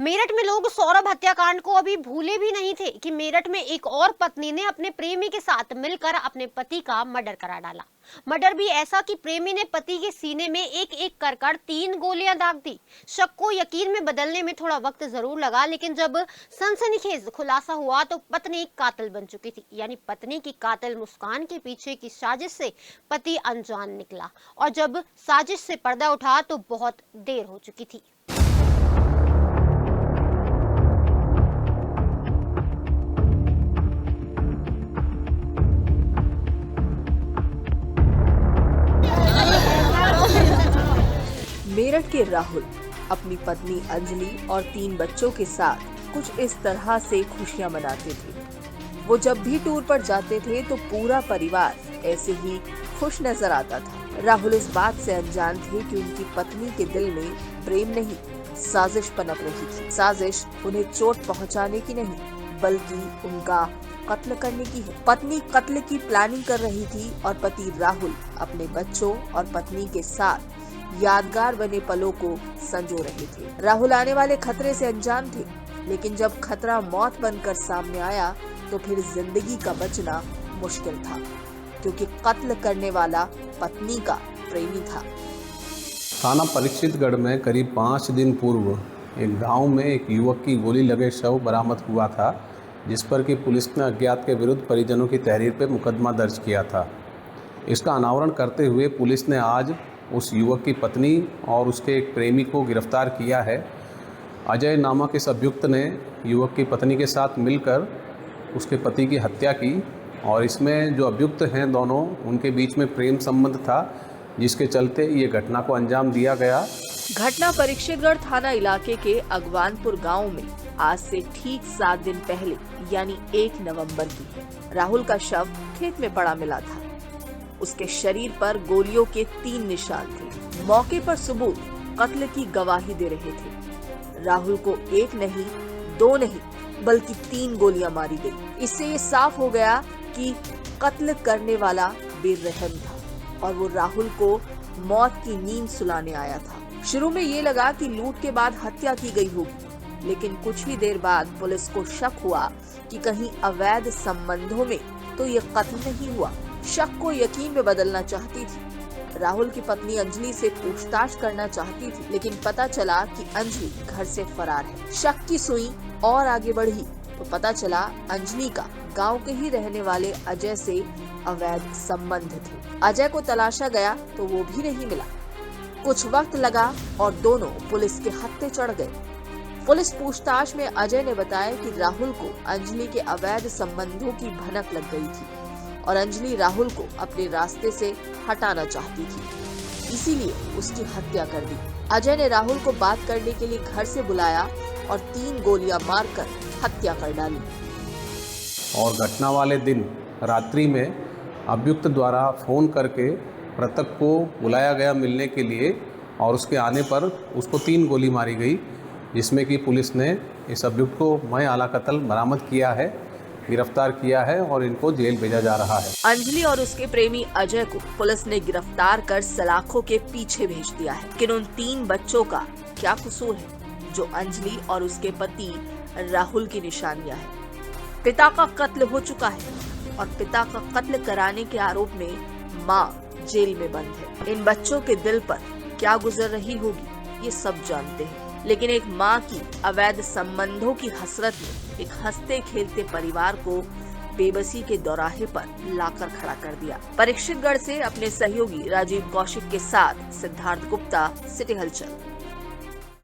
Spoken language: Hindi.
मेरठ में लोग सौरभ हत्याकांड को अभी भूले भी नहीं थे कि मेरठ में एक और पत्नी ने अपने प्रेमी के साथ मिलकर अपने पति का मर्डर करा डाला। मर्डर भी ऐसा कि प्रेमी ने पति के सीने में एक एक कर 3 गोलियां दाग दी। शक को यकीन में बदलने में थोड़ा वक्त जरूर लगा, लेकिन जब सनसनीखेज खुलासा हुआ तो पत्नी कातिल बन चुकी थी। यानी पत्नी की कातिल मुस्कान के पीछे की साजिश से पति अनजान निकला, और जब साजिश से पर्दा उठा तो बहुत देर हो चुकी थी। मेरठ के राहुल अपनी पत्नी अंजलि और 3 बच्चों के साथ कुछ इस तरह से खुशियां मनाते थे। वो जब भी टूर पर जाते थे तो पूरा परिवार ऐसे ही खुश नजर आता था। राहुल इस बात से अनजान थे कि उनकी पत्नी के दिल में प्रेम नहीं, साजिश पनप रही थी। साजिश उन्हें चोट पहुंचाने की नहीं, बल्कि उनका कत्ल करने की है। पत्नी कत्ल की प्लानिंग कर रही थी और पति राहुल अपने बच्चों और पत्नी के साथ यादगार बने पलों को संजो रहे थे। राहुल आने वाले खतरे से अनजान थे, लेकिन जब खतरा मौत बनकर सामने आया तो फिर जिंदगी का बचना मुश्किल था, क्योंकि कत्ल करने वाला पत्नी का प्रेमी था। थाना परीक्षितगढ़ में करीब 5 दिन पूर्व एक गांव में एक युवक की गोली लगे शव बरामद हुआ था, जिस पर कि पुलिस ने अज्ञात के विरुद्ध परिजनों की तहरीर पर मुकदमा दर्ज किया था। इसका अनावरण करते हुए पुलिस ने आज उस युवक की पत्नी और उसके एक प्रेमी को गिरफ्तार किया है। अजय नामक इस अभियुक्त ने युवक की पत्नी के साथ मिलकर उसके पति की हत्या की, और इसमें जो अभियुक्त हैं दोनों, उनके बीच में प्रेम संबंध था, जिसके चलते ये घटना को अंजाम दिया गया। घटना परीक्षितगढ़ थाना इलाके के अगवानपुर गांव में आज से ठीक 7 दिन पहले यानी 1 नवंबर की है। राहुल का शव खेत में पड़ा मिला था। उसके शरीर पर गोलियों के 3 निशान थे। मौके पर सबूत कत्ल की गवाही दे रहे थे। राहुल को 1 नहीं, 2 नहीं, बल्कि 3 गोलियां मारी गई। इससे ये साफ हो गया कि कत्ल करने वाला बेरहम था और वो राहुल को मौत की नींद सुलाने आया था। शुरू में ये लगा कि लूट के बाद हत्या की गई होगी, लेकिन कुछ ही देर बाद पुलिस को शक हुआ कि कहीं अवैध संबंधों में तो ये कत्ल नहीं हुआ। शक को यकीन में बदलना चाहती थी। राहुल की पत्नी अंजलि से पूछताछ करना चाहती थी, लेकिन पता चला कि अंजलि घर से फरार है। शक की सुई और आगे बढ़ी तो पता चला अंजलि का गांव के ही रहने वाले अजय से अवैध संबंध थे। अजय को तलाशा गया तो वो भी नहीं मिला। कुछ वक्त लगा और दोनों पुलिस के हत्थे चढ़ गए। पुलिस पूछताछ में अजय ने बताया कि राहुल को अंजलि के अवैध संबंधों की भनक लग गई थी और अंजलि राहुल को अपने रास्ते से हटाना चाहती थी, इसीलिए उसकी हत्या कर दी। अजय ने राहुल को बात करने के लिए घर से बुलाया और 3 गोलियां मारकर हत्या कर डाली। और घटना वाले दिन रात्रि में अभियुक्त द्वारा फोन करके मृतक को बुलाया गया मिलने के लिए, और उसके आने पर उसको 3 गोली मारी गई, जिसमें कि पुलिस ने इस अभियुक्त को मय आला कत्ल बरामद किया है, गिरफ्तार किया है और इनको जेल भेजा जा रहा है। अंजलि और उसके प्रेमी अजय को पुलिस ने गिरफ्तार कर सलाखों के पीछे भेज दिया है। लेकिन उन 3 बच्चों का क्या कसूर है जो अंजलि और उसके पति राहुल की निशानियां हैं? पिता का कत्ल हो चुका है और पिता का कत्ल कराने के आरोप में मां जेल में बंद है। इन बच्चों के दिल पर क्या गुजर रही होगी ये सब जानते हैं, लेकिन एक माँ की अवैध संबंधों की हसरत ने एक हंसते खेलते परिवार को बेबसी के दौराहे पर लाकर खड़ा कर दिया। परीक्षितगढ़ से अपने सहयोगी राजीव कौशिक के साथ सिद्धार्थ गुप्ता, सिटी हलचल।